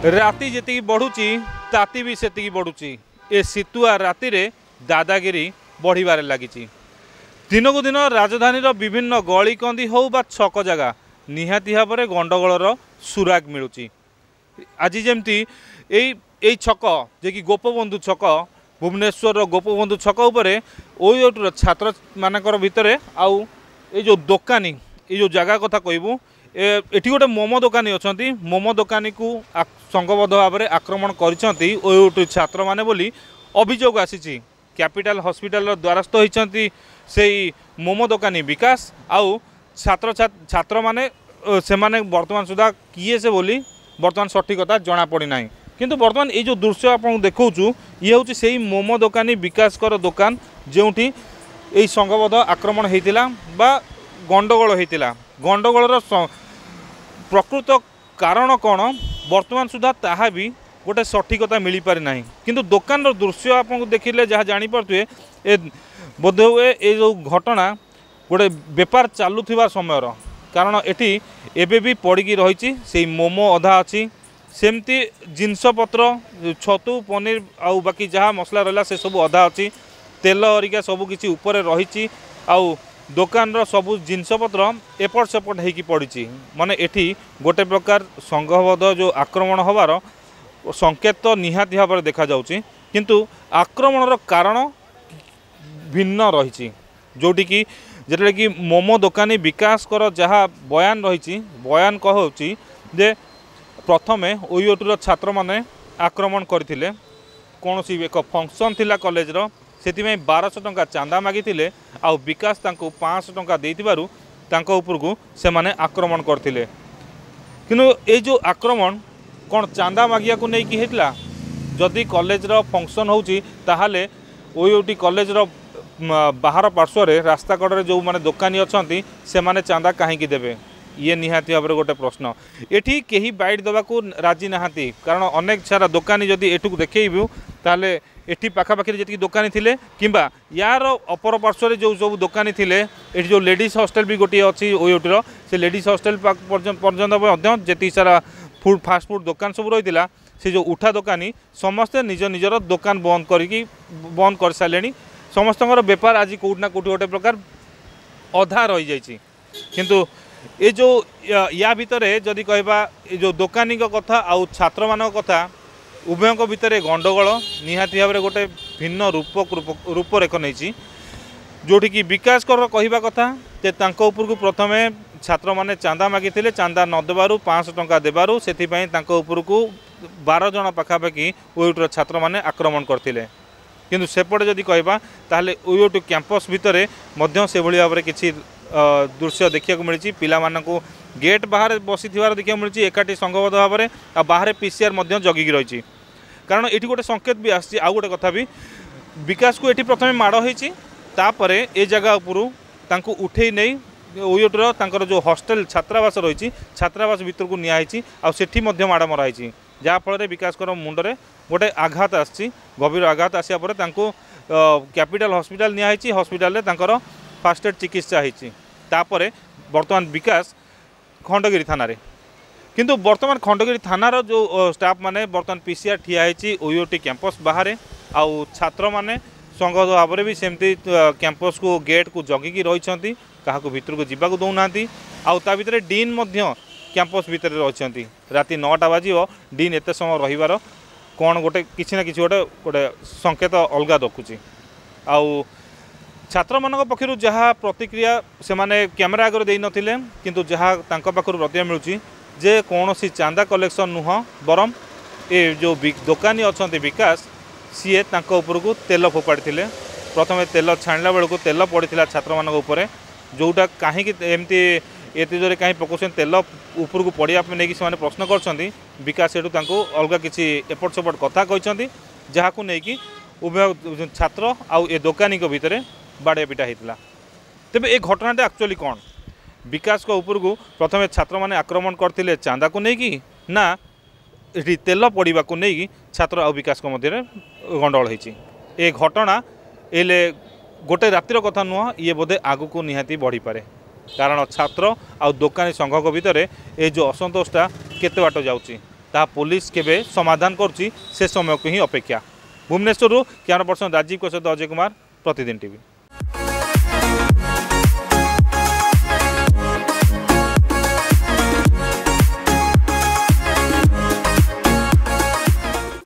राति जी बढ़ुची ताती भी से बढ़ुची ए शीतुआ राति रे दादागिरी बढ़िबार लगी। दिन को दिन राजधानी विभिन्न गली कंदी हो बा छक जगह निहाती भाव में गंडगोलर सुराग मिलूँ। आज जमती यही छक जे कि गोपबंधु छक भुवनेश्वर गोपबंधु छक उपरे ओयूर छात्र मानकर भितर आउ ये जो दोकानी ये जो जगह कथा कहबू एटी गोटे मोमो दोकानी अच्छा मोमो दोकानी को संघबद्ध भाव में आक्रमण कर छात्र माने बोली अभियोग आसी। कैपिटल हॉस्पिटल द्वारस्थ होती से मोमो दोकानी विकास आउ छात्र छात्र माने से माने वर्तमान सुधा किए से बोली वर्तमान सठिकता जना पड़ना। किंतु वर्तमान ये जो दृश्य आपको देखा ये हूँ से मोमो दोकानी विकास कर दुकान जो संघबद्ध आक्रमण होता बा गंडगोल होता गंडगोलर प्रकृत कारण कौन वर्तमान सुधा ताहा भी गोटे सठिकता मिल पारि ना। किंतु दुकान दृश्य आप देखिले जहाँ जापे ए बोध हुए ये जो घटना गोटे बेपार चलुवा समय कारण एटी एबे भी पड़ी रही से मोमो अधा अच्छी सेमती जिनसपत्र छतु पनीर आउ बाकी जहाँ मसला रहा से सब अधा अच्छी तेल हरिका सबकि ऊपर रही आउ दुकान सबू जिनसपत्र एपट सेपट होगी पड़ी माने एठी गोटे प्रकार संघबद्ध जो आक्रमण होवार संकेत तो निहाती भाव में देखा जाउची। किंतु आक्रमणर कारण भिन्न रही जोटी कि जेटा कि मोमो दोकानी विकास कर जहाँ बयान रही बयान कहूँ जे प्रथमे ओयूर छात्र माने आक्रमण करथिले कौन सी एक फंक्शन थिला कॉलेजर से 1200 टंका चांदा मागिथिले आउ विकास तांको 500 टंका देइथिबारु तांको उपरकू से माने आक्रमण करथिले। किनु ए जो आक्रमण कौन चांदा मागिया को नहीं कि हेतला जदि कॉलेजर फंक्शन होउची ताहाले ओयूटी कॉलेजर बाहर पार्श्व रास्ता कड़े जो माने दोकानी अच्छी से माने चांदा कहीं देवे ये निहाती भाव में गोटे प्रश्न एठी केही बाइट देवा को राजी नहांती कारण अनेक सारा दोकानी जदि एठू देखू ताले एठी पाखापाखि जी दोकानी थिले किंबा यार अपर पार्श्व जो सब दोकानी थिले एठी जो लेडीज हॉस्टल भी गोटे अच्छी ओयूटीर से लेडीज हॉस्टल पर्यटन जी सारा फूड फास्ट फूड दोकान सब रही से जो उठा दोकानी समस्ते निज निजर दोकान बंद कर सारे समस्त बेपार आज कौटना कौटी गोटे प्रकार अधा रही जाइए। किंतु ये जो या भितर जदि कहबा जो दोकानी कथा आउ छात्र मान कथा उभयों भितर गंडगोल निहाती भाव में गोटे भिन्न रूपरेख नहीं जोटी कि विकास कर कहवा कथा जे तांको उपरकू प्रथमे छात्र माने चांदा मागिथिले चांदा न देबारु 500 टंका देबारु सेथिपई तांको उपरकू 12 जन पाखापाखि ओयूटर छात्र माने आक्रमण करथिले। किंतु सेपटे जदि कहबा ताहले ओयूटी कैंपस भितर मध्य से भली भाव में किछि दृश्य देखा मिली पिला मानकु गेट बाहर बसी देखा मिली एकाठी संघबद्ध भाव में आ बाहर पीसीआर जगिकी रही कारण ये गोटे संकेत भी आसी आउ गोटे कथा भी विकास को ये प्रथम माड़ होपर ए जगह उपरू तांको उठे नहीं ओयूटर तांकर जो हॉस्टल छात्रावास रही छात्रावास भीतर को नियाई आठी माड़ मराई जहाँफल विकास मुंडे गोटे आघात आसी गभीर आघात आसा कैपिटल हॉस्पिटल नियाई हॉस्पिटल फास्ट एड चिकित्सा होती बर्तमान विकास खंडगिरी थाना किंतु बर्तमान खंडगिरी थानार जो स्टाफ माने बर्तमान पीसीआर ठिया होती ओयूटी कैंपस बाहर आउ छात्र माने संघबद्ध भाव में भी सेमती कैंपस को गेट को जगिकी रही क्या भितर को जावाक दौना आउ ता भितर डीन कैंपस भितर रही राति 9टा बाजिव डीन एत समय रहीबार कौन गोटे किसी ना किसी गोटे गोटे संकेत अलग देखुची आउ छात्र मान पक्षर जहाँ प्रतिक्रिया से माने कैमेरा आगे दे नथिले किंतु जहाँ तांको पाखर प्रतिक्रिया मिलूँ जे कौन सी चांदा कलेक्शन नुह बरम ए जो दोकानी अच्छा विकास सीए तांको उपरकू तेल फोपाड़ी प्रथम तेल छाणला बेलू तेल पड़ा छात्र मान जोटा कहीं एमती एत जोरे कहीं पकाउछन तेल ऊपर को पड़ापे नहीं से प्रश्न कर विकास सेठू अलग किसी एपट सेपट कथा कहते जहाँ को लेकिन उभय छात्र आउ ए दोकानी भितर बाड़े पिटा होता तेरे ये घटनाटा एक्चुअली कौन विकास को ऊपर को प्रथम छात्र माने आक्रमण करते चांदा को लेकिन ना ये तेल पड़ा को लेकिन छात्र आ विकास मध्य गंडगोल होती ए घटना एले गोटे रातिर कथा नुह ये बोधे आगु को निहाती बढ़ी पारे कारण छात्र आ दोकानी संघ भितर ये जो असंतोषटा केते बाट जाउची ताहा पुलिस केबे समाधान करुच्ची से समय को ही अपेक्षा। भुवनेश्वर कैमरा पर्सन राजीव सहित अजय कुमार, प्रतिदिन टीवी।